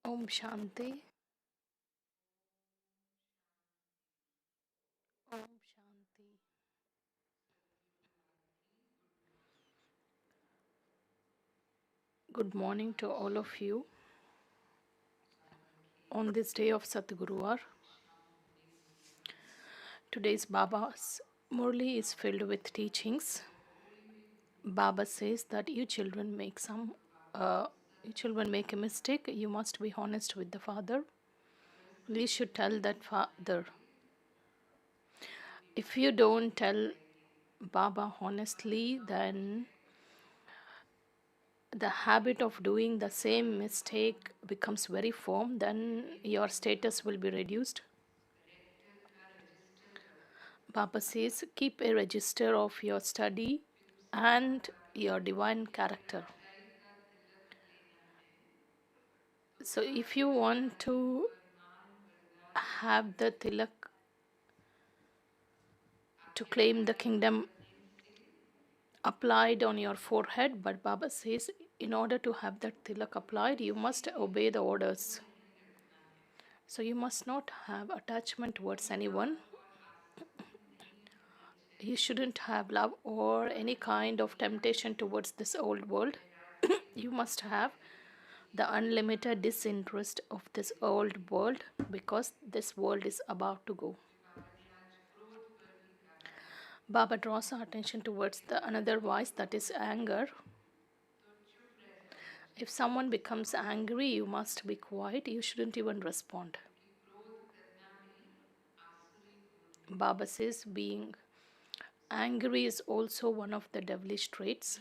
Om Shanti. Om Shanti. Good morning to all of you on this day of Satguruvar. Today's Baba's Murli is filled with teachings. Baba says that you children make a mistake. You must be honest with the father. We should tell that father. If you don't tell Baba honestly, then the habit of doing the same mistake becomes very firm, then your status will be reduced. Baba says, keep a register of your study and your divine character. So if you want to have the tilak to claim the kingdom applied on your forehead, but Baba says, in order to have that tilak applied, you must obey the orders. So you must not have attachment towards anyone. You shouldn't have love or any kind of temptation towards this old world. You must have the unlimited disinterest of this old world, because this world is about to go. Baba draws our attention towards the another vice, that is anger. If someone becomes angry, you must be quiet. You shouldn't even respond. Baba says being angry is also one of the devilish traits.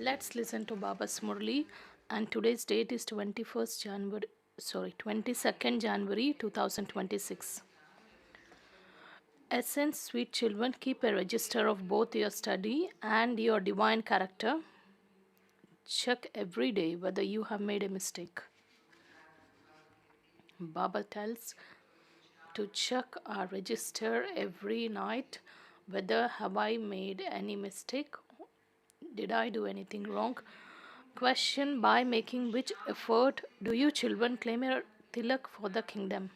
Let's listen to Baba's Murli, and today's date is 22nd January 2026. Essence, sweet children, keep a register of both your study and your divine character. Check every day whether you have made a mistake. Baba tells to check our register every night whether have I made any mistake, did I do anything wrong. Question, by making which effort do you children claim a tilak for the kingdom?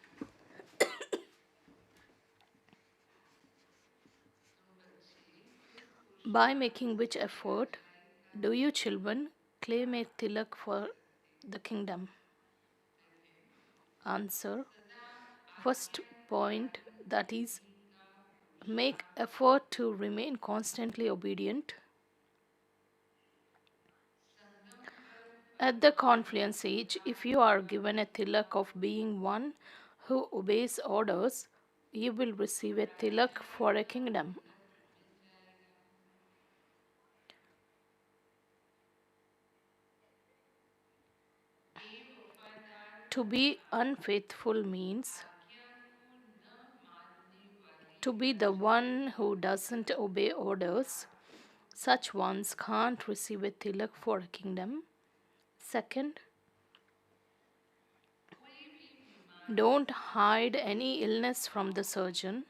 By making which effort do you children claim a tilak for the kingdom? Answer. First point, that is, make effort to remain constantly obedient. At the confluence age, if you are given a tilak of being one who obeys orders, you will receive a tilak for a kingdom. To be unfaithful means to be the one who doesn't obey orders. Such ones can't receive a tilak for a kingdom. Second, don't hide any illness from the surgeon.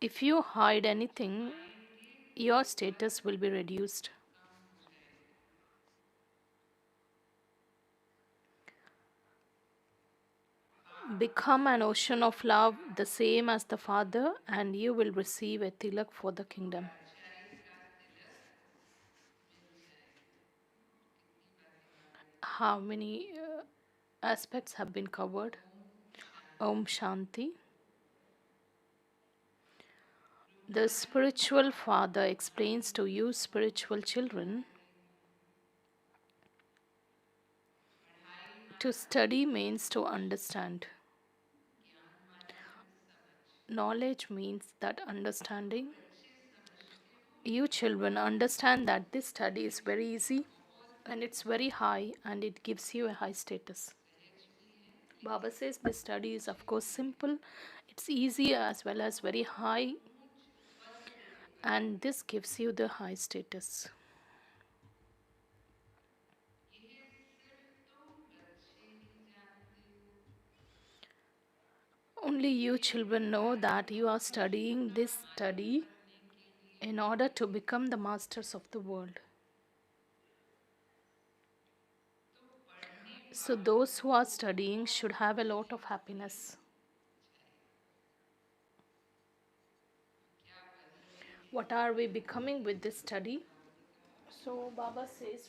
If you hide anything, your status will be reduced. Become an ocean of love, the same as the Father, and you will receive a tilak for the kingdom. How many aspects have been covered? Om Shanti. The spiritual father explains to you, spiritual children, to study means to understand. Knowledge means that understanding. You children understand that this study is very easy and it's very high and it gives you a high status. Baba says this study is of course simple, it's easy as well as very high, and this gives you the high status. Only you children know that you are studying this study in order to become the masters of the world. So, those who are studying should have a lot of happiness. What are we becoming with this study? So, Baba says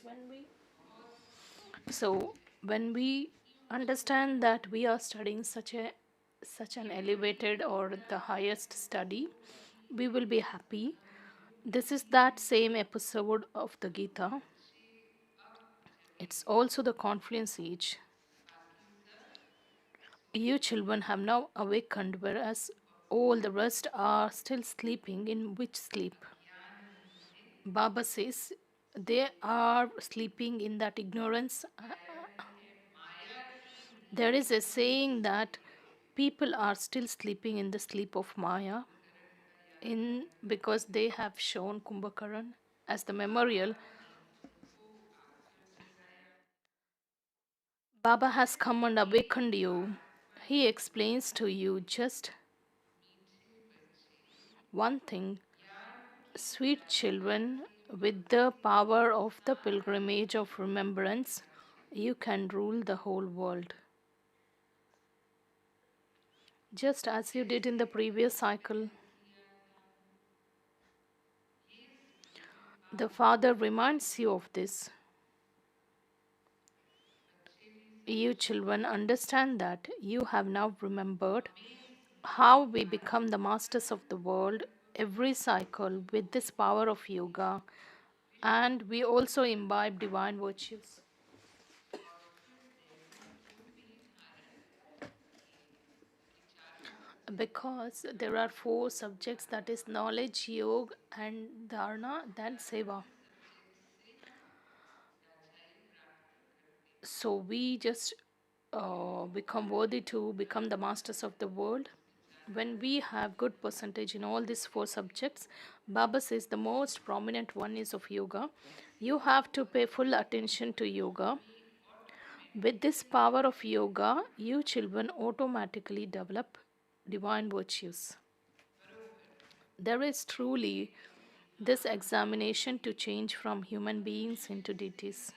when we understand that we are studying such an elevated or the highest study, we will be happy. This is that same episode of the Gita. It's also the confluence age. You children have now awakened, whereas all the rest are still sleeping. In which sleep? Baba says they are sleeping in that ignorance. There is a saying that people are still sleeping in the sleep of Maya, in because they have shown Kumbhakaran as the memorial. Baba has come and awakened you. He explains to you just one thing. Sweet children, with the power of the pilgrimage of remembrance, you can rule the whole world. Just as you did in the previous cycle. The Father reminds you of this. You children understand that you have now remembered how we become the masters of the world every cycle with this power of yoga, and we also imbibe divine virtues. Because there are four subjects, that is knowledge, yoga, and dharana, then seva. So we just become worthy to become the masters of the world when we have good percentage in all these four subjects. Baba says the most prominent one is of yoga. You have to pay full attention to yoga. With this power of yoga, you children automatically develop divine virtues. There is truly this examination to change from human beings into deities.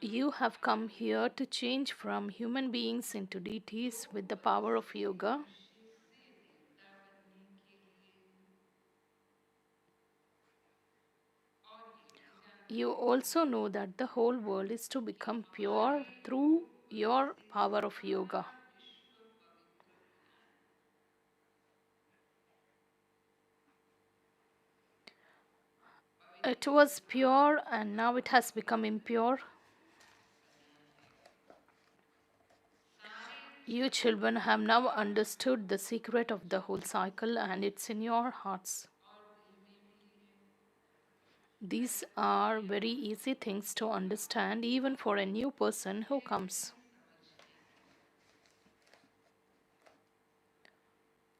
You have come here to change from human beings into deities with the power of yoga. You also know that the whole world is to become pure through your power of yoga. It was pure and now it has become impure. You children have now understood the secret of the whole cycle and it's in your hearts. These are very easy things to understand even for a new person who comes.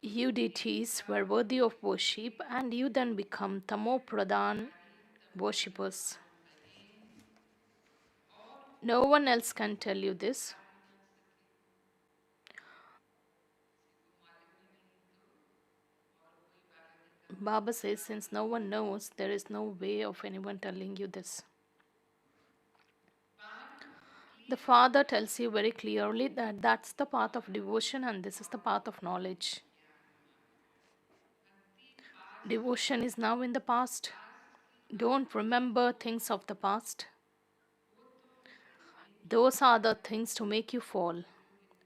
You deities were worthy of worship and you then become Tamo Pradhan worshippers. No one else can tell you this. Baba says, since no one knows, there is no way of anyone telling you this. The Father tells you very clearly that that's the path of devotion and this is the path of knowledge. Devotion is now in the past. Don't remember things of the past. Those are the things to make you fall.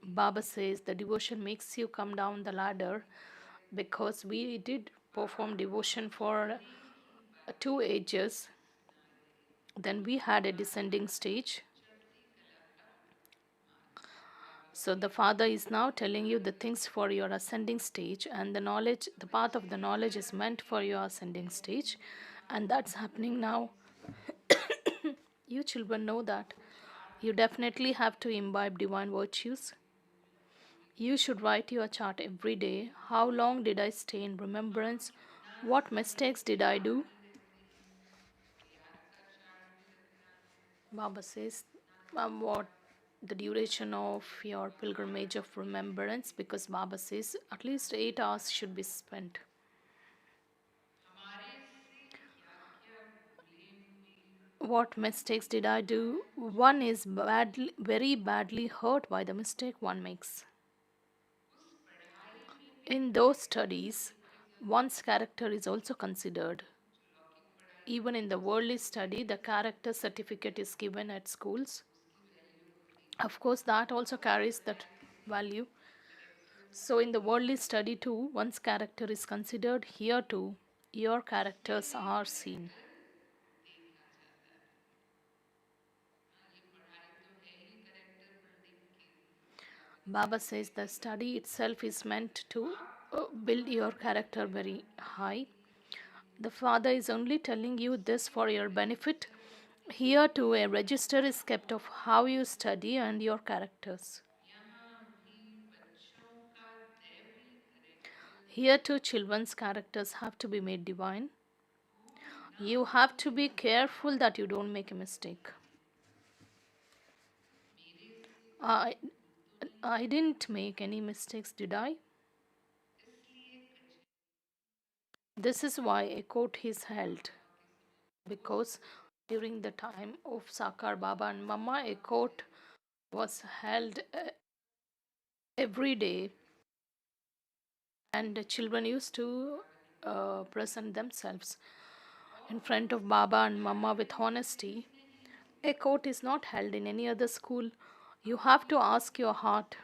Baba says the devotion makes you come down the ladder because we did perform devotion for 2 ages. Then we had a descending stage. So the Father is now telling you the things for your ascending stage, and the knowledge, the path of the knowledge is meant for your ascending stage, and that's happening now. You children know that. You definitely have to imbibe divine virtues. You should write your chart every day. How long did I stay in remembrance? What mistakes did I do? Baba says, what the duration of your pilgrimage of remembrance, because Baba says at least 8 hours should be spent. What mistakes did I do? One is very badly hurt by the mistake one makes. In those studies, one's character is also considered. Even in the worldly study, the character certificate is given at schools. Of course, that also carries that value. So, in the worldly study too, one's character is considered. Here too, your characters are seen. Baba says the study itself is meant to build your character very high. The Father is only telling you this for your benefit. Here too, a register is kept of how you study and your characters. Here too, children's characters have to be made divine. You have to be careful that you don't make a mistake. I, I didn't make any mistakes, did I? This is why a court is held. Because during the time of Sakar Baba and Mama, a court was held every day, and the children used to present themselves in front of Baba and Mama with honesty. A court is not held in any other school. You have to ask your heart.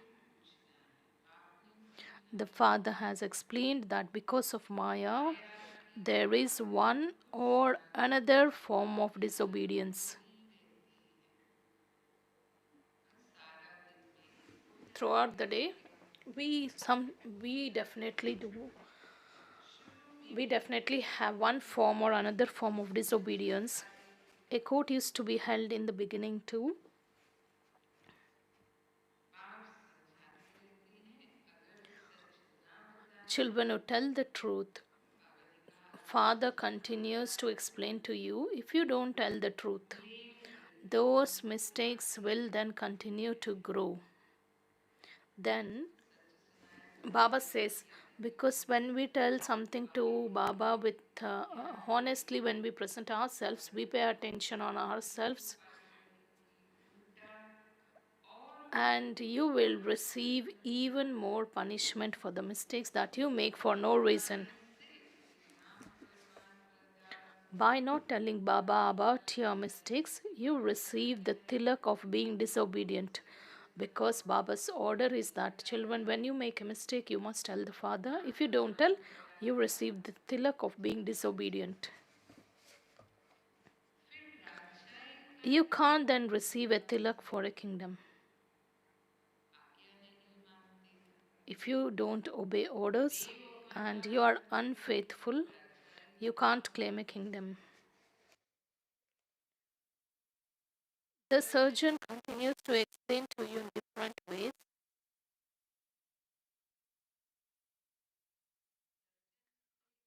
The Father has explained that because of Maya, there is one or another form of disobedience. Throughout the day, we some we definitely do we definitely have one form or another form of disobedience. A court used to be held in the beginning too. Children who tell the truth, Father continues to explain to you, if you don't tell the truth, those mistakes will then continue to grow. Then Baba says, because when we tell something to Baba with honestly, when we present ourselves, we pay attention on ourselves, and you will receive even more punishment for the mistakes that you make for no reason. By not telling Baba about your mistakes, you receive the tilak of being disobedient. Because Baba's order is that children, when you make a mistake, you must tell the Father. If you don't tell, you receive the tilak of being disobedient. You can't then receive a tilak for a kingdom. If you don't obey orders and you are unfaithful, you can't claim a kingdom. The surgeon continues to explain to you in different ways.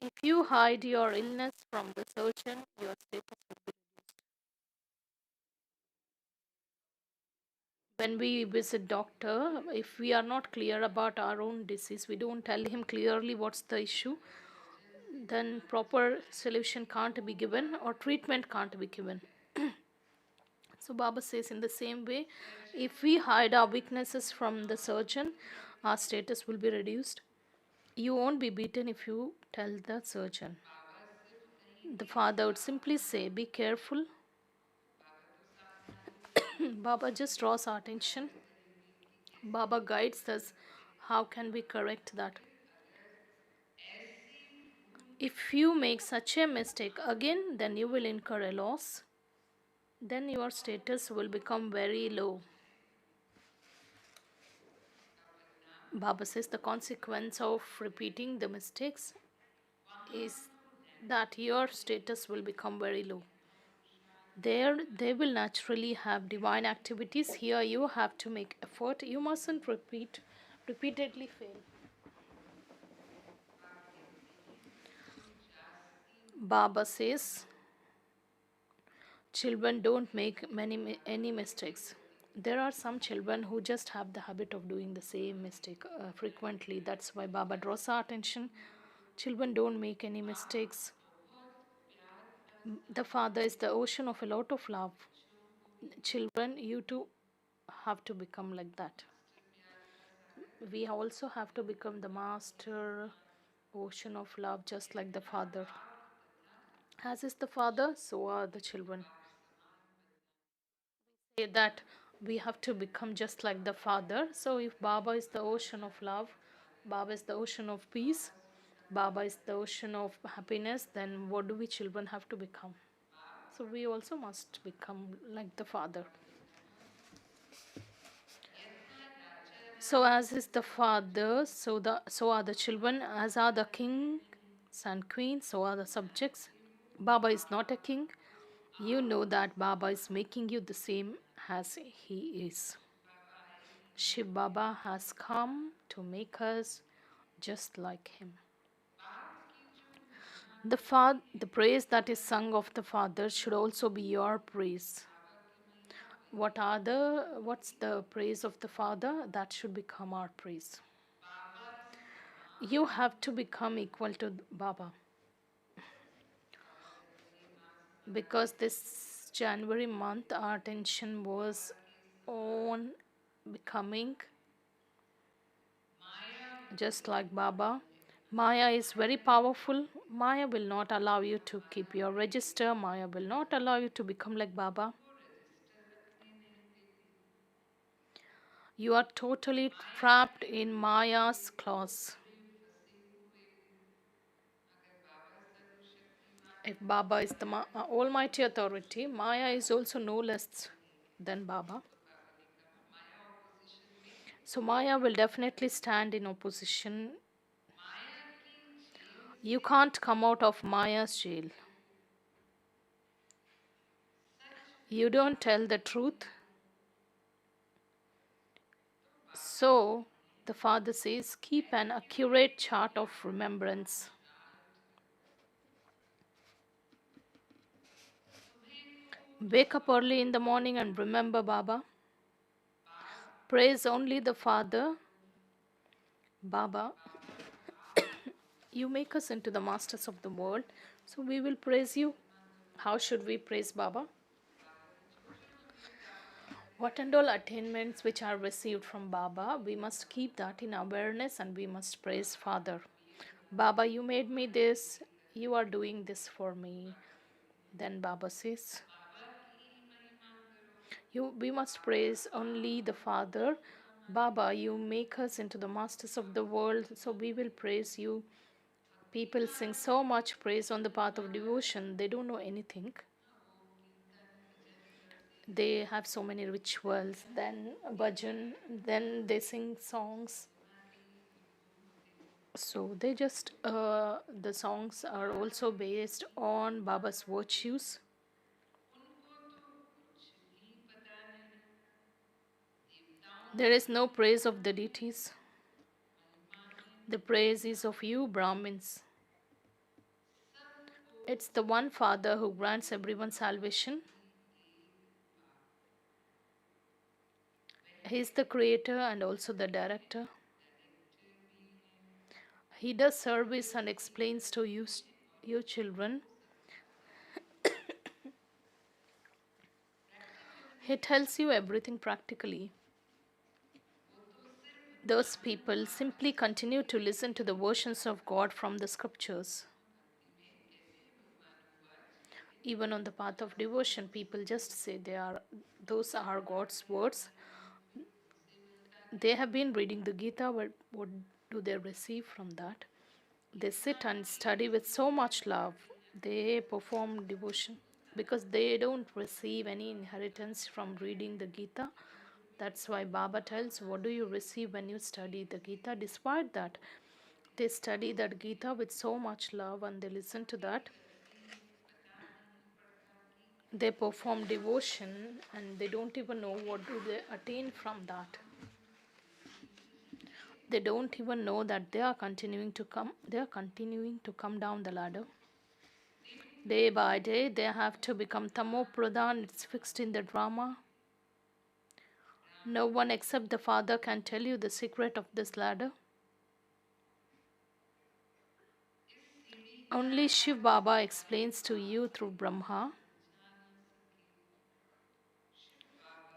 If you hide your illness from the surgeon, your status will be. When we visit doctor, if we are not clear about our own disease, we don't tell him clearly what's the issue, then proper solution can't be given or treatment can't be given. So Baba says in the same way, if we hide our weaknesses from the surgeon, our status will be reduced. You won't be beaten if you tell the surgeon. The Father would simply say, be careful. Baba just draws our attention. Baba guides us. How can we correct that? If you make such a mistake again, then you will incur a loss. Then your status will become very low. Baba says the consequence of repeating the mistakes is that your status will become very low. There, they will naturally have divine activities. Here, you have to make effort. You mustn't repeatedly fail. Baba says, children don't make any mistakes. There are some children who just have the habit of doing the same mistake frequently. That's why Baba draws our attention. Children don't make any mistakes. The Father is the ocean of a lot of love. Children, you too have to become like that. We also have to become the master ocean of love, just like the Father. As is the Father, so are the children. Say that we have to become just like the Father. So, if Baba is the ocean of love, Baba is the ocean of peace, Baba is the ocean of happiness, then what do we children have to become? So, we also must become like the Father. So, as is the Father, so are the children, as are the kings and queens, so are the subjects. Baba is not a king. You know that Baba is making you the same as he is. Shiv Baba has come to make us just like him. The praise that is sung of the Father should also be your praise. What's the praise of the Father? That should become our praise. You have to become equal to Baba. Because this January month, our attention was on becoming just like Baba. Maya is very powerful. Maya will not allow you to keep your register. Maya will not allow you to become like Baba. You are totally trapped in Maya's claws. If Baba is the almighty authority, Maya is also no less than Baba. So Maya will definitely stand in opposition. You can't come out of Maya's jail. You don't tell the truth. So the Father says, keep an accurate chart of remembrance. Wake up early in the morning and remember Baba. Praise only the Father. Baba, you make us into the masters of the world, so we will praise you. How should we praise Baba? What and all attainments which are received from Baba, we must keep that in awareness and we must praise Father. Baba, you made me this, you are doing this for me. Then Baba says, we must praise only the Father. Baba, you make us into the masters of the world, so we will praise you. People sing so much praise on the path of devotion, they don't know anything. They have so many rituals, then bhajan, then they sing songs. So they just, the songs are also based on Baba's virtues. There is no praise of the deities. The praise is of you, Brahmins. It's the one Father who grants everyone salvation. He is the creator and also the director. He does service and explains to you children. He tells you everything practically. Those people simply continue to listen to the versions of God from the scriptures. Even on the path of devotion, people just say those are God's words. They have been reading the Gita, but what do they receive from that? They sit and study with so much love. They perform devotion because they don't receive any inheritance from reading the Gita. That's why Baba tells, what do you receive when you study the Gita? Despite that, they study that Gita with so much love and they listen to that. They perform devotion and they don't even know what do they attain from that. They don't even know that they are continuing to come down the ladder. Day by day, they have to become Tamo Pradhan. It's fixed in the drama. No one except the Father can tell you the secret of this ladder. Only Shiv Baba explains to you through Brahma.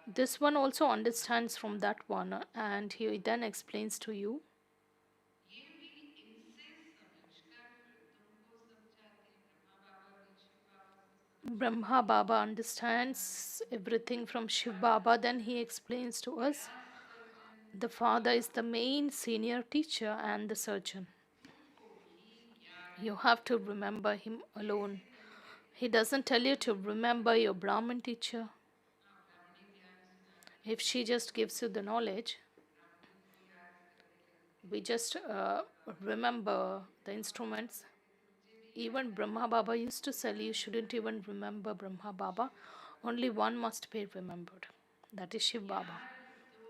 This one also understands from that one, and he then explains to you. ये भी इनसे समझकर फिर तुमको समझाते हैं। ब्रह्मा बाबा भी शिव बाबा से समझते Brahma Baba understands everything from Shiv Baba, then he explains to us. बड़ा surgeon The father is the main senior teacher and the surgeon. तुमको ही ज्ञान You है। have to remember him alone. कैसे करोगे? He doesn't tell you to remember your Brahmin teacher. हाँ, ब्राह्मणी ज्ञान सुनाती If है, she just gives you the knowledge, ब्राह्मणी को याद करने लगते we हैं। just remember the instruments. फिर मुझे भी याद Even है। Brahma Baba used to say you shouldn't even remember Brahma Baba. Only one must be remembered. That is Shiv Baba. याद तो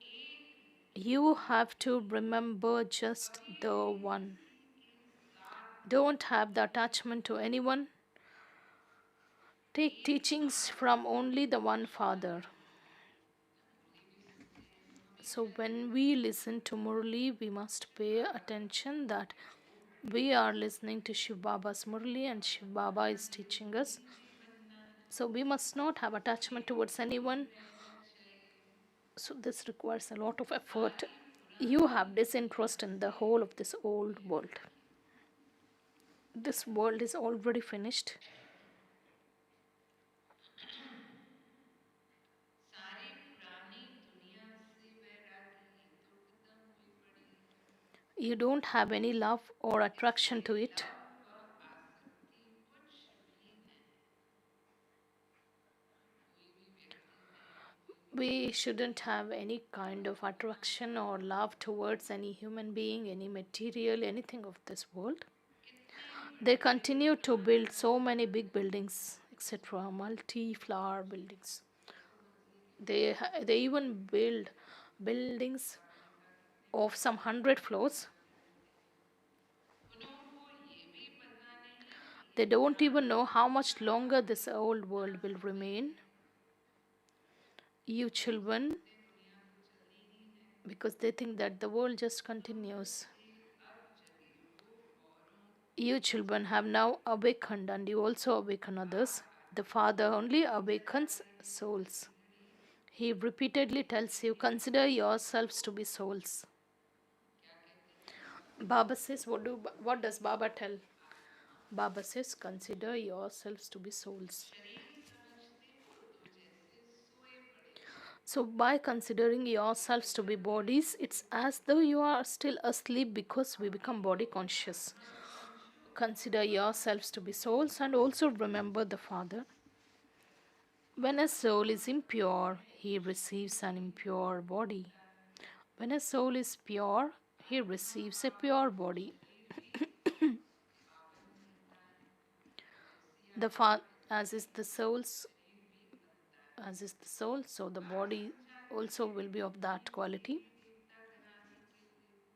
एक You भी have to remember just कभी the भी one. किसी के साथ Don't have the attachment to anyone. Take एक teachings बात from को only the one हमेशा Father. ध्यान रखना। मुरली भी सुनते हैं तो So हमेशा ध्यान when we listen to Murli, we must pay attention that we are listening to Shiv Baba's Murli and Shiv Baba is teaching us. योगी भी बनना है, So we must not have attachment towards भी anyone. रहना चाहिए। So this requires a lot of effort. सारी You पुरानी have दुनिया disinterest in the से whole of this old दूर world. रहिए। This world is already finished. सारी पुरानी दुनिया से वैरागी तो खत्म हुई पड़ी है। You don't have any love or attraction इसलिए to it. लव व आसक्ति कुछ भी नहीं। कोई भी व्यक्ति नहीं, कोई भी We वस्तु shouldn't नहीं, have any kind of attraction or love towards any human being, any material, anything of this world. कितने They बड़े बड़े continue to मकान build so many big buildings, etc., multi-floor buildings. 200 मंजिल के They even build buildings मकान का कितने of some 100 floors. उनको ये भी पता नहीं कि They don't इतना even know how much दुनिया longer this old इतना world will समय remain. है। You children, सोचते दुनिया तो चलनी ही है। because they think that the world just continues. बच्चे अब जगे हो, औरों You children have now awakened and you also awaken others. The Father only awakens souls. He repeatedly tells you, consider yourselves to be souls. क्या कहते हैं? Baba says, what does Baba tell? Baba says, consider yourselves to be souls. शरीर समझते हो तो जैसे सोए पड़े हो। So, by considering yourselves to be bodies, it's as though you are still asleep because we become body conscious. मत समझो Consider yourselves to be souls and also remember the Father. When a soul is impure, he receives an impure body. When a soul is pure, he receives a pure body. शरीर भी पावन बनता है, जैसी The आत्मा as is the soul's शरीर भी बनता है। as is the soul, so the Baba body समझाते also हैं will be of that quality. देवी देवता घराने के हुए हो।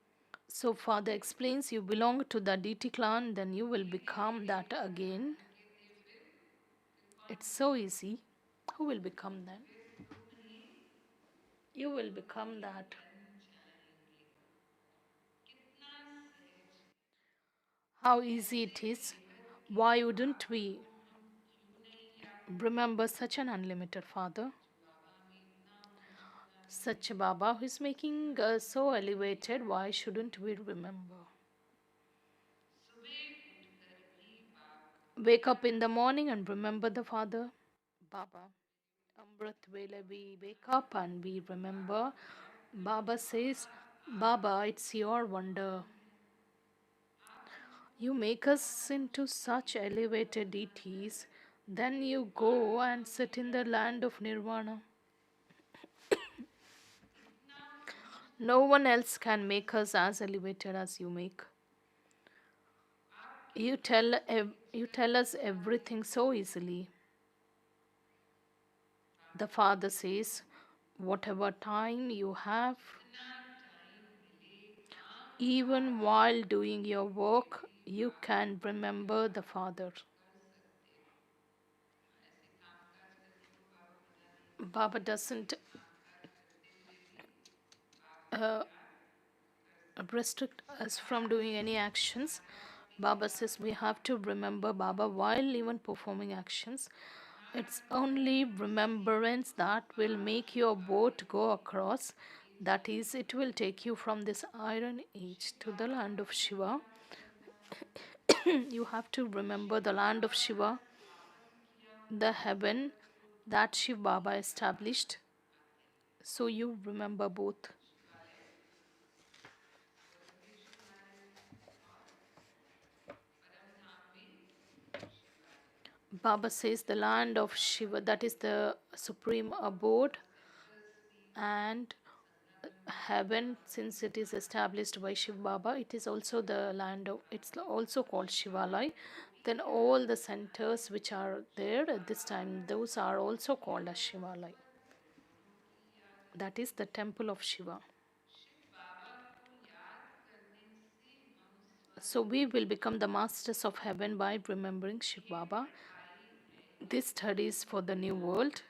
So Father explains you belong to the deity clan, then you will become that again. घराने के थे फिर कौन It's so बने? easy. Who will become then? फिर तुम्हें You will become that. बन जाएंगे। कितना सहज How easy it is. बेहद की Why wouldn't बात we को हम क्यों नहीं याद remember such an unlimited Father? जो बाबा हमें इतना ऊंचा बना रहे Such a Baba who is making us so elevated, why shouldn't we remember? सुबह उठकर भी बाप Wake up in the morning and remember the Father. Baba. Amrit Vela, we wake up and we remember. Baba says, Baba, it's your wonder. You make us into such elevated deities, then you go and sit in the land of Nirvana. इतना ऊंचा No one else can make us as elevated as you make. आपके You tell us everything so easily. The Father says, whatever time you have, जितना time मिले काम even while doing your work, you can remember the Father. कर सकते हो। ऐसे काम काज करने को बाबा मना नहीं करते। Baba doesn't काम काज करते हुए भी आप uh, याद कर सकते restrict us from doing any actions. Baba says we have to remember Baba while even performing actions. It's only remembrance that will make your boat go across. That is, it will take you from this iron age to the land of Shiva. You have to remember the land of Shiva, the heaven that Shiv Baba established. So you remember both. Baba says the land of Shiva, that is the supreme abode, and heaven, since it is established by Shiv Baba, it is also the land of, it's also called Shivalai. Then all the centers which are there at this time, those are also called as Shivalai. That is the temple of Shiva. So we will become the masters of heaven by remembering Shiv Baba. This study is for the new world.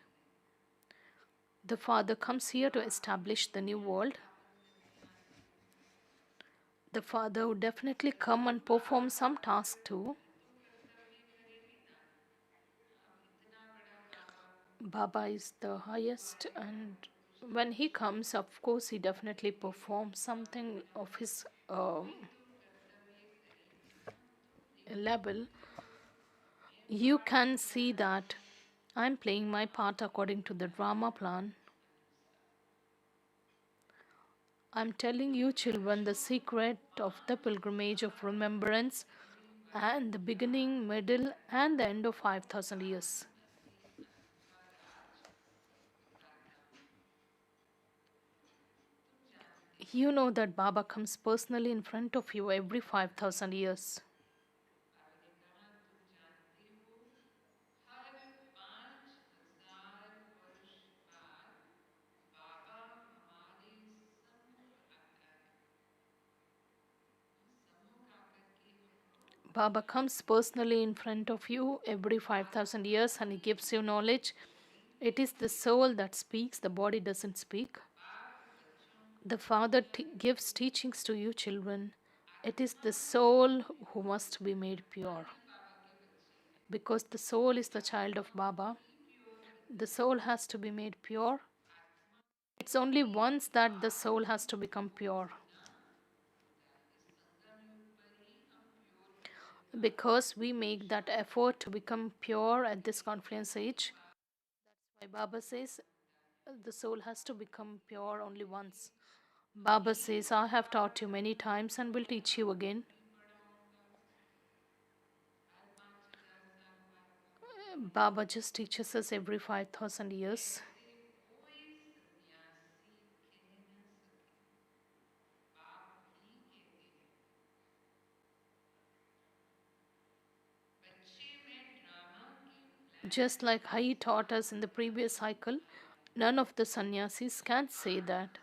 The Father comes here to establish the new world. The Father would definitely come and perform some task too. Baba is the highest, and when he comes, of course, he definitely performs something of his level. You can see that I'm playing my part according to the drama plan. I'm telling you, children, the secret of the pilgrimage of remembrance and the beginning, middle, and the end of 5,000 years. You know that Baba comes personally in front of you every 5,000 years. Baba comes personally in front of you every 5,000 years and he gives you knowledge. It is the soul that speaks, the body doesn't speak. The Father gives teachings to you, children. It is the soul who must be made pure. Because the soul is the child of Baba, the soul has to be made pure. It's only once that the soul has to become pure. Because we make that effort to become pure at this confluence age. That's why Baba says the soul has to become pure only once. Baba says, I have taught you many times and will teach you again. Baba just teaches us every 5,000 years. Just like he taught us in the previous cycle, none of the sannyasis can say that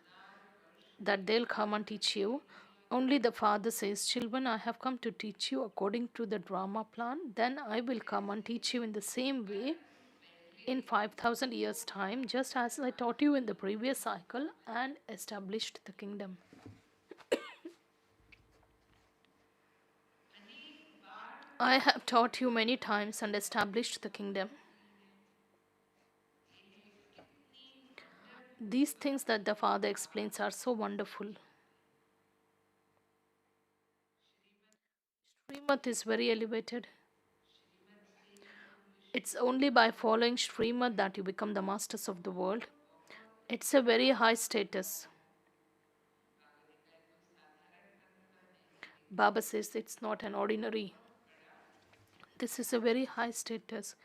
they'll come and teach you. Only the Father says, children, I have come to teach you according to the drama plan. Then I will come and teach you in the same way in 5,000 years' time, just as I taught you in the previous cycle and established the kingdom. I have taught you many times and established the kingdom. These things that the Father explains are so wonderful. Srimad is very elevated. It's only by following Srimad that you become the masters of the world. It's a very high status. Baba says it's not an ordinary. This is a very high status.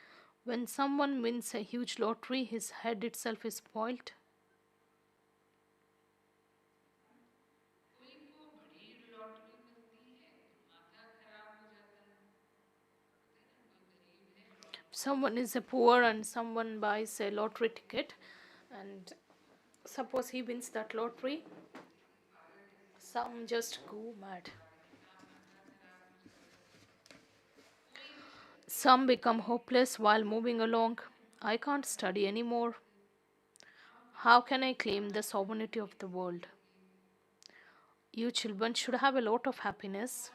When someone wins a huge lottery, his head itself is spoilt. Someone is a poor and someone buys a lottery ticket, and suppose he wins that lottery, some just go mad. Some become hopeless while moving along. I can't study anymore. How can I claim the sovereignty of the world? You children should have a lot of happiness.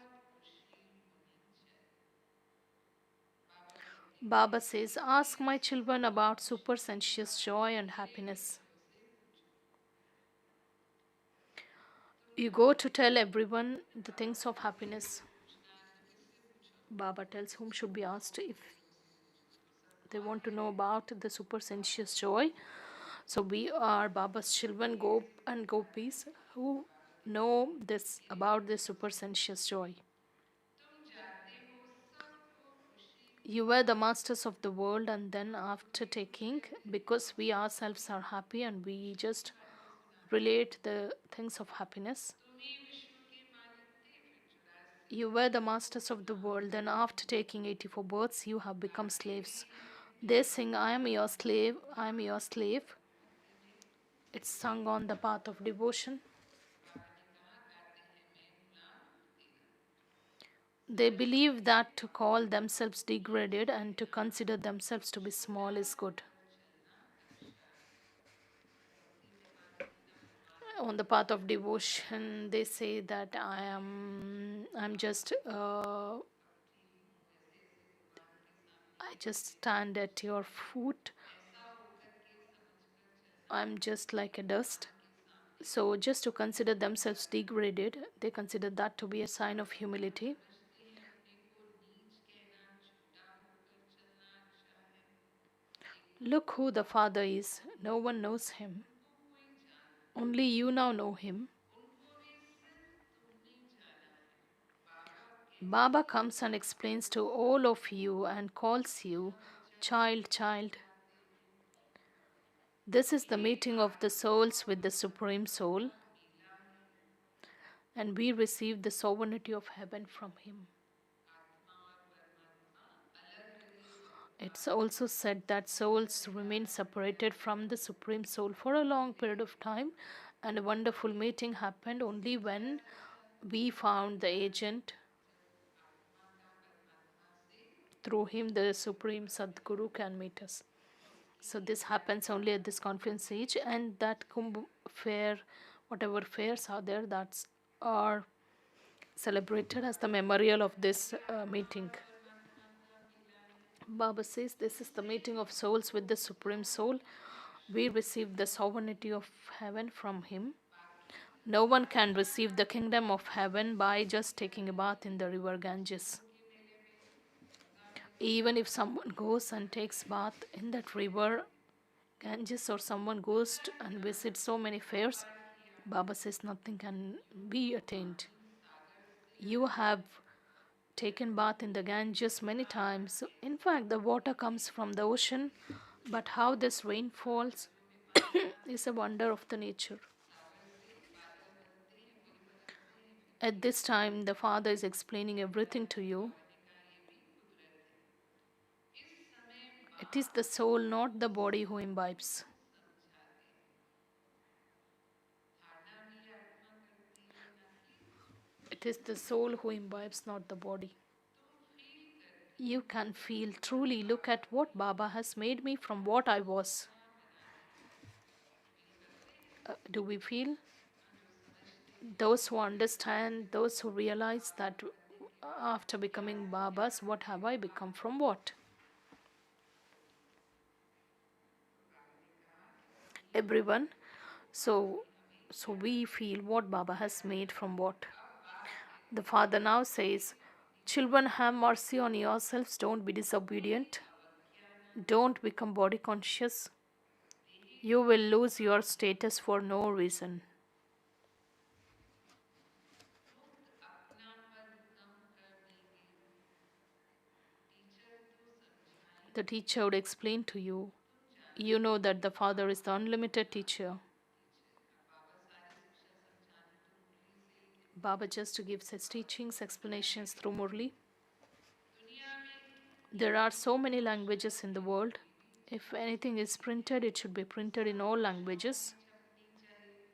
Baba says, ask my children about super-sensuous joy and मेरे happiness. बच्चों से पूछो तुम You go to जाते tell हो everyone तो the Baba things of सारी happiness. चीजें पूछना है तो किससे पूछोगे Baba tells whom should be asked if दोस्तों से पूछो they सत्संग want to में know about the Baba super-sensuous सारी joy. चीजें So बताते we are Baba's children, Gop ऐसे and सिखाया Gopis, कि who बाबा कहते know हैं this कि मेरे about this बच्चों से super-sensuous पूछो joy. तुम जाते हो सबको खुशी You were the masters of the world, and then after taking, because we ourselves are happy and we just बातें सुनाते हो relate the things of happiness. तुम ही विश्व के मालिक थे फिर 84 You were the जन्म masters of the world, then after taking 84 births, you have become गाते भी slaves. हैं They मेरे sing, I am your slave, I am your slave. भक्ति में It's sung on the path of devotion. बाबा ने कहा गाते हैं मैं गुलाम तेरा They समझ believe गए that to call themselves degraded and to consider themselves to be small छोटा is good. होकर चलना कष्टकर भक्ति में गाते हैं ना परमात्मा On the को path of याद करना devotion, they say that I'm just अब ठीक हूँ ऐसे ऐसे भगवान के सामने I just कहते हैं stand at your foot. ऐसा होकर के समझ कर चलना I'm just like a dust. भगवान के सामने So just to consider themselves degraded, they consider that to be a sign of humility. समझते हैं अपने को नीच कहना छोटा होकर चलना अच्छा है देखो Look who the Father is. No one knows him. उनको कोई जानता Only you now know him. उनको भी सिर्फ तुमने जाना है बाबा कहते Baba हैं comes and explains to all of you and calls you, सब child, जगह child. जाते हो This is the एक meeting of the आत्मा souls with the Supreme Soul, का मिला है and we receive the sovereignty of heaven from him. आत्मा और परमात्मा अलग रहे तो It's बात also said that souls remain separated from the Supreme Soul for a long period of time, and a wonderful meeting happened only when ऐसा we found the agent. जब आत्मा का परमात्मा से Through him, the Supreme Sadguru can meet us. So इसीलिए this happens only at this conference age, and that Kumbh fair, whatever fairs are there, that's are celebrated as the memorial of this ये आत्मा meeting. और परमात्मा का मिला है Baba says this is the इससे meeting of souls with हमको the Supreme Soul. Sovereignty We receive the sovereignty of heaven from him. बाकी No one सारे can receive the kingdom of heaven by just taking a bath in the river Ganges. कुंभ के मेले में गंगा में Even स्नान if someone goes and takes bath in that river Ganges, or someone goes Ganga and स्नान visits so many कितनी fairs, बार किया Baba says nothing can be attained. पानी सागर से You आता have है taken bath in the Ganges many Sagar times. के In fact, the water comes from the ocean, but how this rain falls बादलों में पानी आता is a है wonder of the nature. सागर से बादल बनते हैं फिर बदलते हैं फिर At बनते this time, the Father is explaining everything to you. बाबा ने कहा ये भी कुदरत है इस समय It is the बाप soul, not the body, who imbibes. समझाते हैं धारणा भी आत्मा करती है ना कि It is the soul who imbibes, not the body. तुम फील करके You can feel जो truly. Look बाबा at ने what Baba has made me from what I was. कहाँ बनाया फील करते हैं Do we feel? हाँ जो समझते हैं Those who understand, those who realize that after becoming Babas, what have I become from what? तो बाबा ने कहा कि सभी Everyone. सभी So, हमें so क्या we feel what Baba has made from what. अब बाप The कहते हैं Father now says, अपनी children, have mercy on yourselves. Don't be disobedient. अवज्ञा Don't become body conscious. देह You will lose your status for no reason. मुक्त अपना पद कम कर देंगे टीचर तो समझाएं The teacher would explain to you. तुम You जानते know हो that the Father is the unlimited teacher. Teacher अब बाबा सारी शिक्षा समझाना तो मुरली से ही देते Baba just gives his teachings, explanations through Murli. दुनिया में There are so many भाषा languages in the world. कोई भी If anything is printed, it should be printed in all भाषाओं में languages. छपनी चाहिए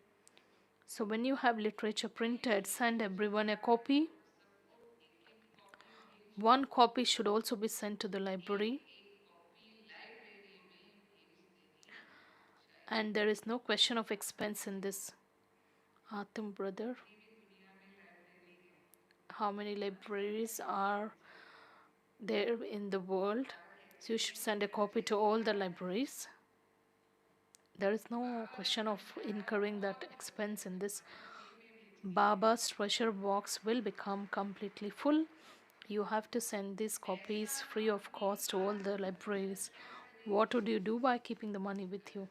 So when you have literature printed, send everyone a सरकार है copy. तो सबको एक एक कॉपी भेजो One copy should also be sent to the library. एक एक कॉपी लाइब्रेरी में भेज देनी चाहिए And there is no question of expense in this. Atum brother, पूरी दुनिया में लाइब्रेरी है how many libraries are there in the world? बाबा कहते So you should send a copy to all the libraries. There is no question of incurring that expense in this. Baba's treasure box will become completely full. You have to send these copies free of cost to all the libraries. What would you do by keeping the money with you?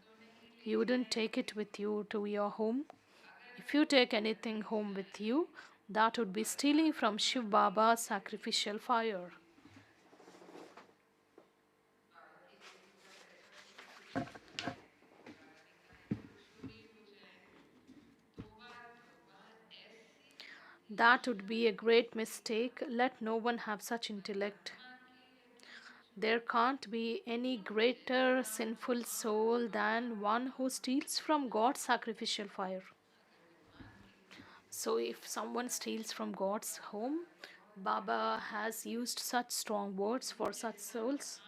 You wouldn't take it with you to your home. If you take anything home with you, that would be stealing from Shiv Baba's sacrificial fire. That would be a great mistake. Let no one have such intellect. There can't be any greater sinful soul than one who steals from God's sacrificial fire. So, if someone steals from God's home, Baba has used such strong words for such souls.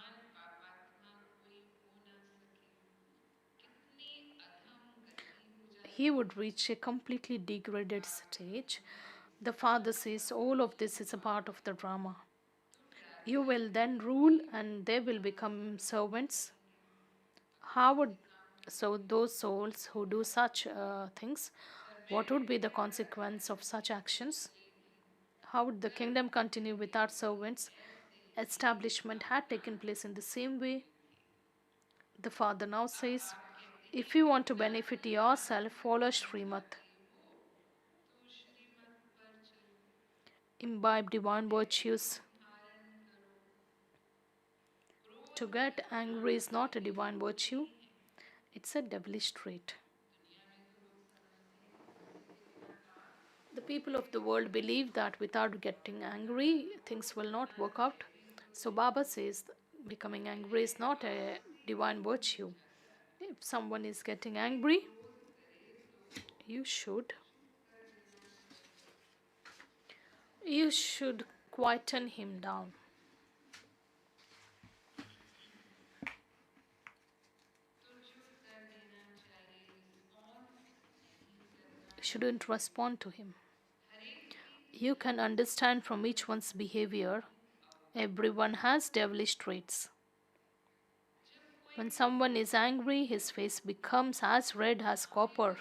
He would reach a completely degraded stage. The father says all of this is a part of the drama. You will then rule and they will become servants. How would so those souls who do such things, what would be the consequence of such actions? How would the kingdom continue without servants? Establishment had taken place in the same way. The father now says, if you want to benefit yourself, follow Srimad. Imbibe divine virtues. To get angry is not a divine virtue, it's a devilish trait. The people of the world believe that without getting angry, things will not work out. So Baba says becoming angry is not a divine virtue. If someone is getting angry, you should you should quieten him down. Shouldn't respond to him. You can understand from each one's behavior. Everyone has devilish traits. When someone is angry, his face becomes as red as copper.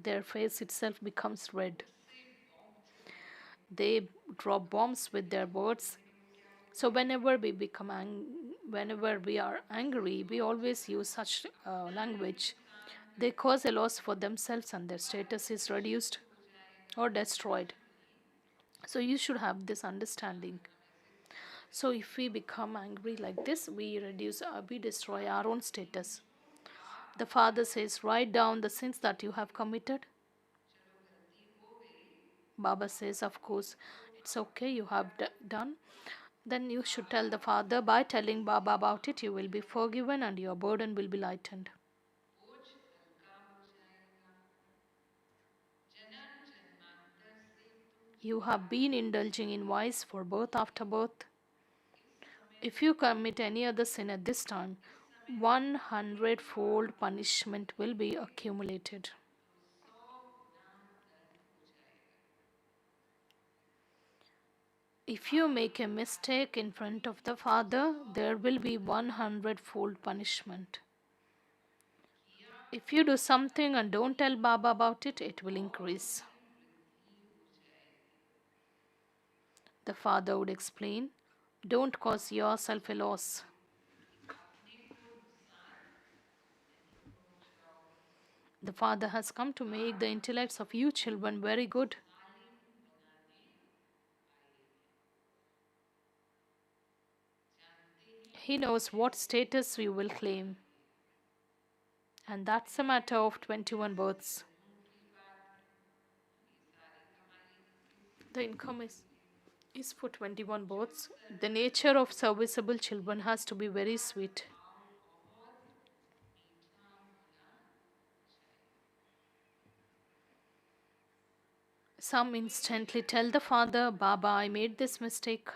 Their face itself becomes red. They drop bombs with their words. So whenever we are angry, we always use such language. They cause a loss for themselves and their status is reduced or destroyed. So you should have this understanding. So if we become angry like this, we destroy our own status. The father says, write down the sins that you have committed. Baba says, of course, it's okay, you have done. Then you should tell the father, by telling Baba about it, you will be forgiven and your burden will be lightened. You have been indulging in vice for birth after birth. If you commit any other sin at this time, 100-fold punishment will be accumulated. If you make a mistake in front of the Father, there will be 100-fold punishment. If you do something and don't tell Baba about it, it will increase. The father would explain, don't cause yourself a loss. The father has come to make the intellects of you children very good. He knows what status you will claim. And that's a matter of 21 births. The income is for 21 births. The nature of serviceable children has to be very sweet. Some instantly tell the father, Baba, I made this mistake.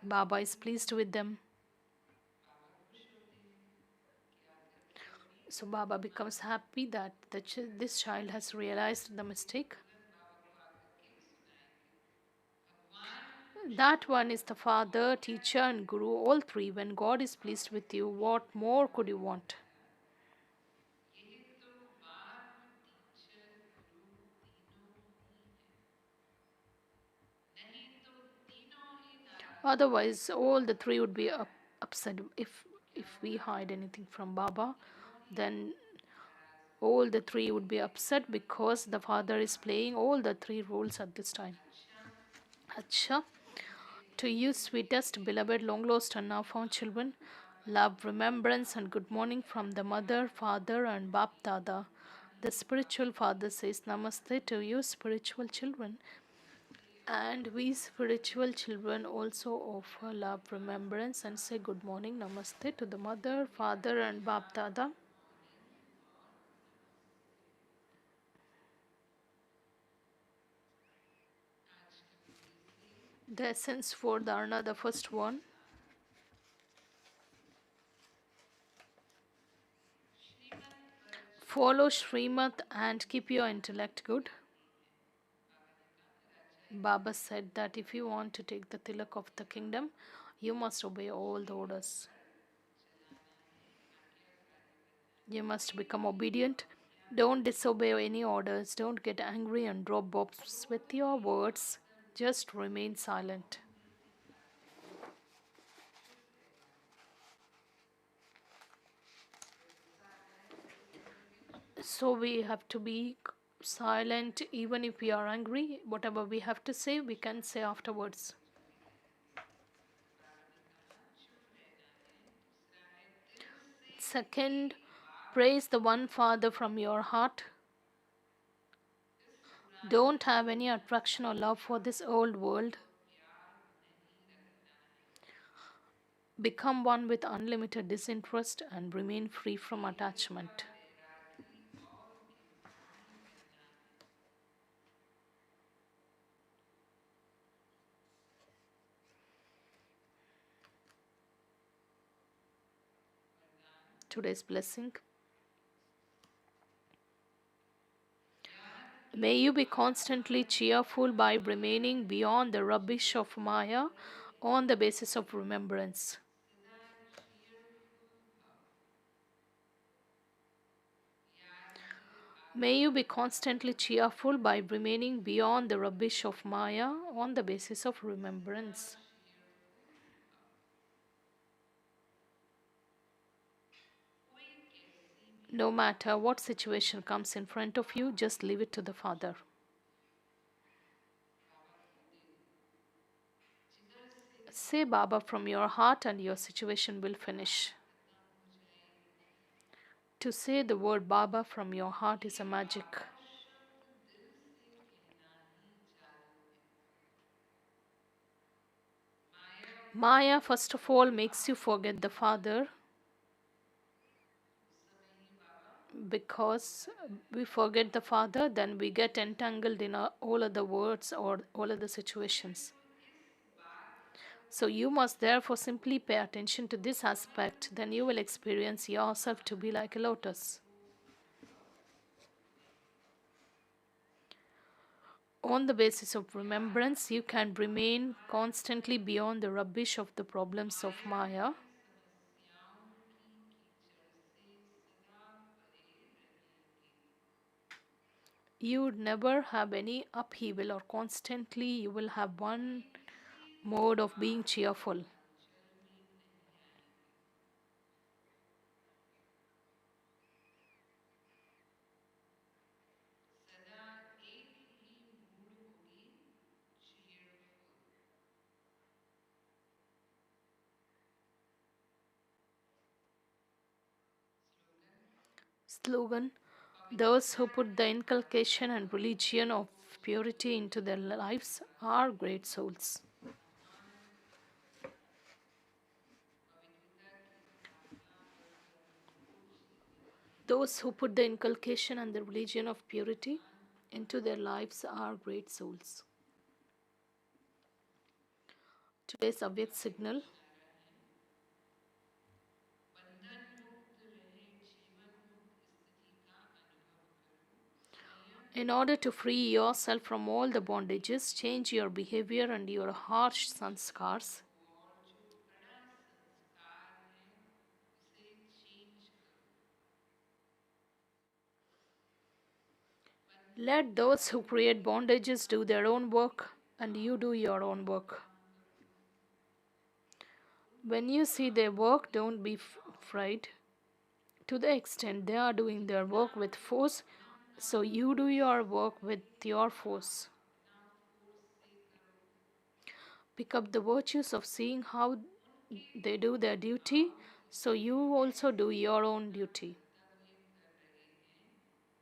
Baba is pleased with them. So Baba becomes happy that this child has realized the mistake. Slogan बाबा को आकर के सुनाएंगे। भगवान That one is the father, teacher, and guru, all three. When God is pleased with you, what more could you want? ये तो बाप teacher गुरु तीनों ही हैं, नहीं तो तीनों ही नाराज होंगे। Otherwise, all the three would be upset. If we hide anything from Baba, तीनों ही then नाराज होंगे। all the three would be upset because the father is playing all the three roles at this time. अच्छा, Acha. मुझे To ये you, sweetest, beloved, long lost, and now found children, love, remembrance, and good morning from the mother, father, and Bap Dada. The spiritual father says Namaste to you, spiritual children. And we spiritual children also offer love, remembrance, and say good morning, Namaste to the mother, father, and Bap Dada. आज का BDC The essence for Dharna, the first one. श्रीमत पर Follow Srimad and keep your intellect good. Baba said that if you want to take the tilak of the kingdom, you must obey all the orders. You must become obedient. Don't disobey any orders. Don't get angry and drop bombs with your words. Just remain silent. So we have to be silent even if we are angry. Whatever we have to say, we can say afterwards. Second, praise the one Father from your heart. Don't have any attraction or love for this old world. Become one with unlimited disinterest and remain free from attachment. Today's blessing. May you be constantly cheerful by remaining beyond the rubbish of Maya on the basis of remembrance. May you be constantly cheerful by remaining beyond the rubbish of Maya on the basis of remembrance. No matter what situation comes in front of you, just leave it to the Father. Say Baba from your heart and your situation will finish. To say the word Baba from your heart is a magic. Maya, first of all, makes you forget the Father because we forget the Father, then we get entangled in all other words or all other situations. So you must therefore simply pay attention to this aspect, then you will experience yourself to be like a lotus. On the basis of remembrance, you can remain constantly beyond the rubbish of the problems of Maya. You would never have any upheaval, or constantly you will have one mode of being cheerful. Slogan: those who put the inculcation and religion of purity into their lives are great souls. Those who put the inculcation and the religion of purity into their lives are great souls. Today's Avyakt signal. In order to free yourself from all the bondages, change your behavior and your harsh sanskars. और जो कड़ा संस्कार है उसे change करो. Let those who create bondages do their own work, and you do your own work. When you see their work, don't be afraid. To the extent they are doing their work with force, so you do your work with your force. ना force से करो. Pick up the virtues of seeing how they do their duty, so you also do your own duty. कर्तव्य कर रहे हैं,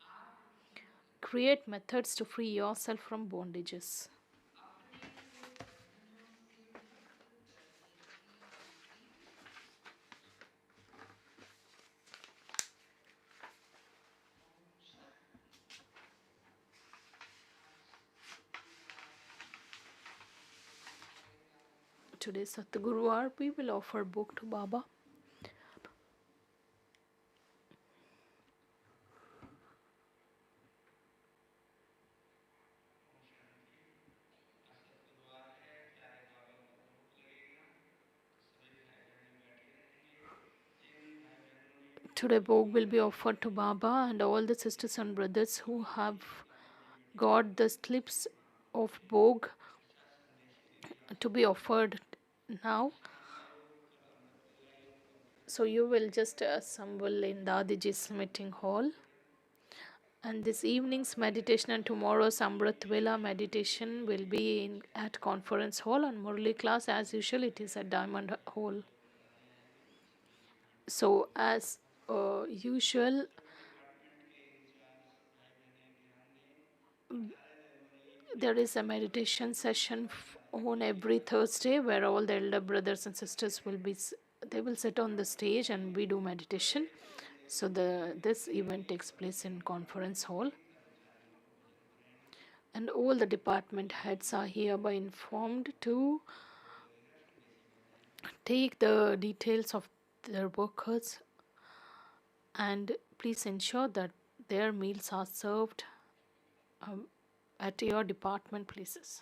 आप भी करो. Create methods to free yourself from bondages. अपने को बंधनों से मुक्त करने की विधि. ओम शांति. आज सतगुरुवार है. Today, Satguruvar, we will offer book to Baba. Today, Bhog will be offered to Baba and all the sisters and brothers who have got the slips of Bhog to be offered now. So, you will just assemble in Dadiji's meeting hall. And this evening's meditation and tomorrow's Amrit Vela meditation will be at conference hall, and Murli class as usual it is at Diamond Hall. So as usual, there is a meditation session on every Thursday where all the elder brothers and sisters will be they will sit on the stage and we do meditation. So this event takes place in conference hall. And all the department heads are hereby informed to take the details of their workers and please ensure that their meals are served at your department places.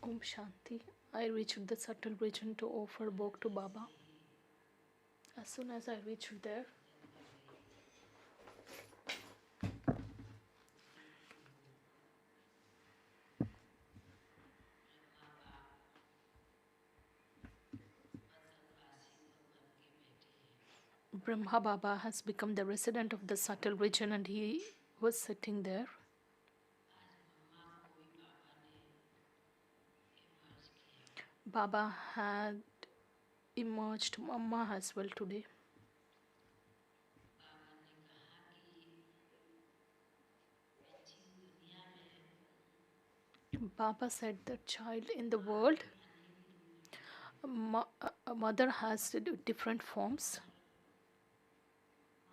Om Shanti. I reached the subtle region to offer bhog to Baba. As soon as I reached there, जब मैं गई देखती हूँ ब्रह्मा बाप पतंगवासी तो बन के बैठे हैं Brahma Baba has become the resident of the subtle region and he was sitting there. आज मम्मा को भी बाबा ने इमर्ज किया Baba had emerged Mama as well today. बाबा ने कहा कि बच्ची दुनिया में Baba said the child in the world, के अनेक रूप होते हैं a mother has different forms.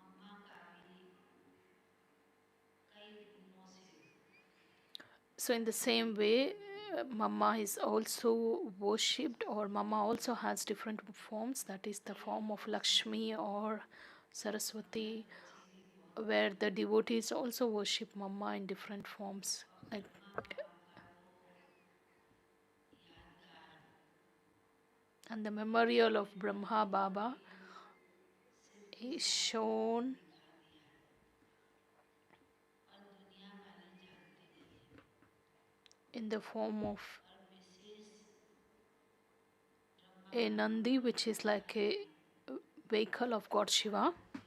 और मम्मा का भी कई रूपों से So, in the same way, Mama is also worshipped, or Mama also has different forms. That is the form of Lakshmi or मगर Saraswati, बच्चे भी बहुत where the devotees also worship Mama in different forms. और Like, Brahma बाप का वो यादगार and the memorial of मैंने Brahma अपनी Baba आंखें सिर्फ is इस आदमी को shown दिखा दिया है और दुनिया वाले जानते नहीं हैं in the form of और विशेष ब्रह्मा a बाप Nandi, which is like a vehicle of God Shiva. में भी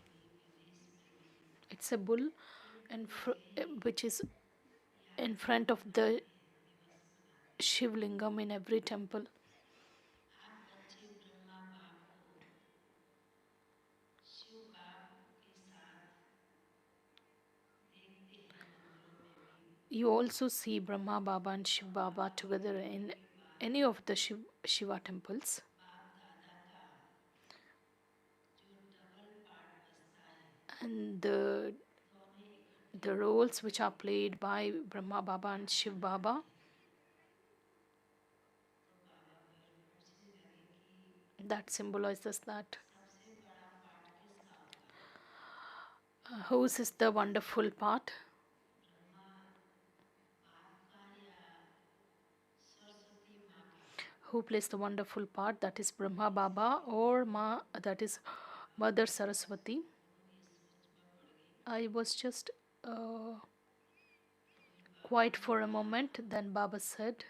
विदेश में भी It's a bull, सिर्फ and यही which is याद in front करके of the मनाते हैं दिवस मनाते हैं Shiv Lingam in every temple. आप बच्चे ब्रह्मा बाप को शिव बाप के साथ देखते हैं मंदिरों में भी You also see Brahma Baba and Shiv Baba together in के बाद any of the Shiva temples. बाप दादा का जो डबल पार्ट बसता है And दोनों इकट्ठे the roles which are played by Brahma Baba and Shiv Baba, तो बाबा फिर पूछने लगे कि that symbolizes that. सबसे बड़ा पार्ट किसका होगा Whose is the wonderful part? Brahma बाप का या सरस्वती माँ का Who plays the wonderful part? That is Brahma Baba or Ma, that is Baba Mother Saraswati. दोनों ये सोच में पड़ गई I was just तो फिर बाबा quiet ने for a कहा moment. Then Baba said,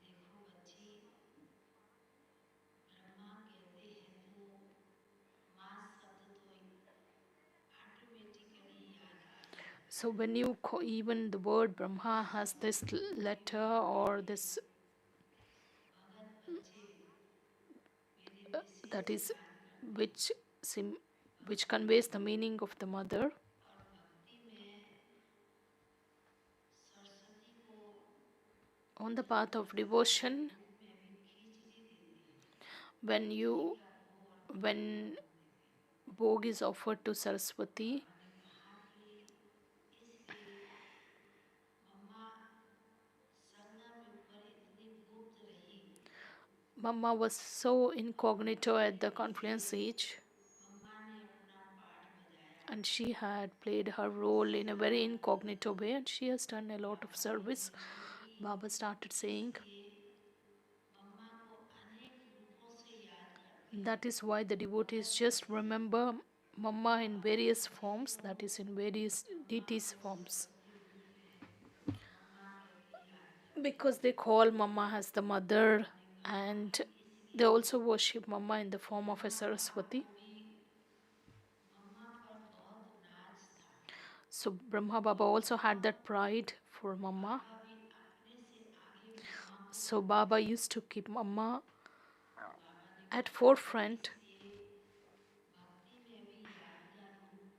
कि देखो बच्ची ब्रह्मा कहते हैं तो माँ शब्द तो ऑटोमेटिकली याद आ जाता है so when you even the word Brahma has this letter or this मगर बच्चे मेरे that विशेष is याद करते हैं which which conveys the meaning of the mother. और भक्ति में सरस्वती को On the path of devotion, रूप में भी खींच भी देते हैं when उसी you का भोग और प्रसाद when हम देते हैं bhog is offered to Saraswati, बाबा ने कहा कि इसलिए मम्मा संगम पर इतनी गुप्त रही Mama was so incognito at the confluence age, मम्मा ने अपना पाठ बजाया and she had played her role in a very incognito way, and she has done a lot of बाबा ने service. बोले कि Baba started saying, इसलिए मम्मा को अनेक रूपों से याद करते हैं that is why the मगर devotees just बच्चे remember Mama in अपने various बच्चे forms, को that is, in various mamma deities' को forms, सरस्वती रूप में मम्मा कहके याद करते because हैं they call Mama as the mother, बाबा ने कहा and कि they इसलिए also worship Mama in the form of a Brahma बाप Saraswati. को भी मम्मा पर बहुत नाज था So Brahma Baba also had और that pride for Mama. बाबा भी अपने से आगे मम्मा को So रखते Baba थे used to keep Mama तो बाबा ने at कहा forefront. इसलिए भक्ति में भी यादगार रूप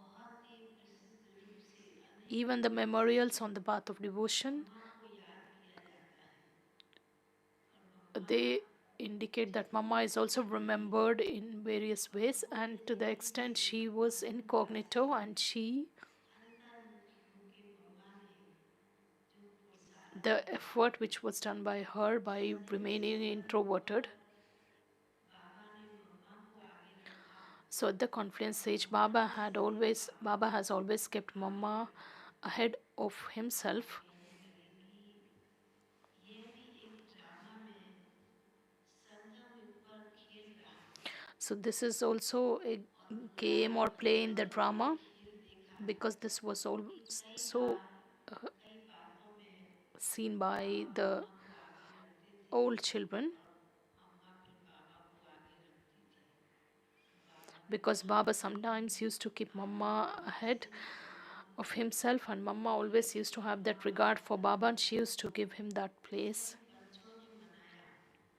बहुत ही प्रसिद्ध रूप से अनेक Even the रूपों से memorials on the path of devotion, मम्मा को याद किया जाता है और मम्मा they indicate that जितनी Mama is also गुप्त रही remembered in various और ways, and गुप्त to the रहने extent से she मम्मा was अंधकार incognito, से and she अंतर्मुखी होके मम्मा ने जो पुरुषार्थ the किया effort which was done by her by सदैव remaining स्मरण introverted. और बाबा ने मम्मा को आगे रखा So at the confluence और stage, मम्मा ने Baba has always kept आगे Mama रखा ahead of बाबा himself. कहने लगे कि So this is also a और game or play in the बचपन में ये drama, खेल देखा है because this was all कि कई so बार कई बातों में seen by बाबा the मम्मा को आगे रखते थे old children, और मम्मा फिर बाबा को आगे रखती थी, तो बाबा because Baba बचपन में sometimes used to keep आपको Mama ahead ऐसे मम्मा of को himself, and Mama always used to have that वहाँ regard for Baba, and she used to give him that place. जब बच्चों ने मनाया जनवरी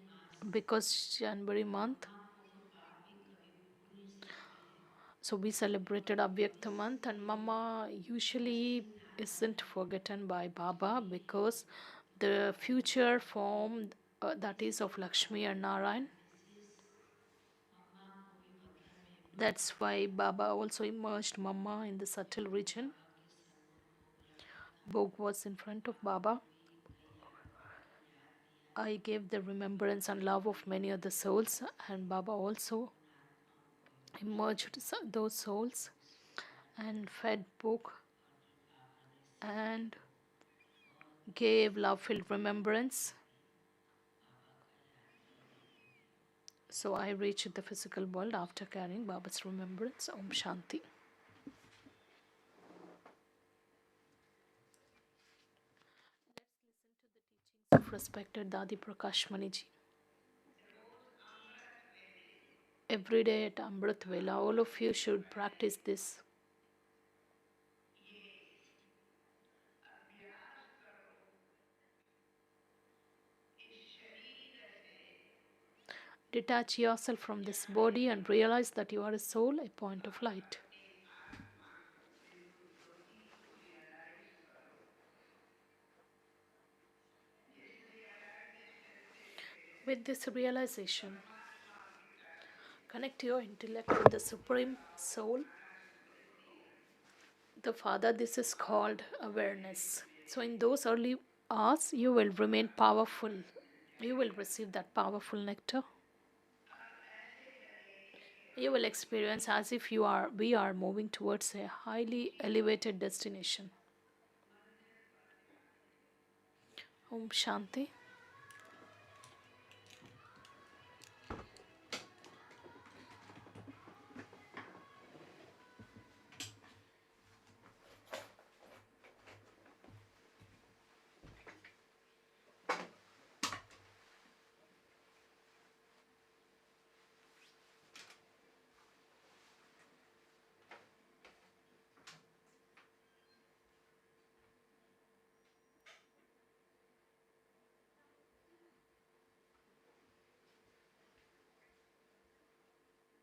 मास Because January month, मम्मा को तो आप भी कभी भूल नहीं सकते हैं so we और celebrated Abhyakta month, and इसलिए Mama उस usually दिन आता isn't है forgotten by जब Baba, ये because the होता है, future form that is इसलिए of बाबा Lakshmi and ने Narayan. मिसेस मम्मा को भी बंधन में That's बांधा why Baba also immersed Mama in the subtle जब region. बाबा के सामने भोग रखा था Bhog was in front of Baba Baba. को भी याद दिया I gave the remembrance and love of many other souls, and Baba also उन आत्माओं को emerged those souls स्वीकार and किया fed Bhog और फिर बाबा ने सभी and को बहुत gave अच्छे love से filled remembrance. बाबा का याद करने के लिए So I reached the physical world after carrying Baba's remembrance. Om Shanti. Of respected Dadi Prakash Mani ji. Every day at Amrit Vela, all of you should practice this. Detach yourself from this body and realize that you are a soul, a point of light. With this realization, connect your intellect with the Supreme Soul, the Father. This is called awareness. So, in those early hours, you will remain powerful. You will receive that powerful nectar. You will experience as if we are moving towards a highly elevated destination. Om Shanti.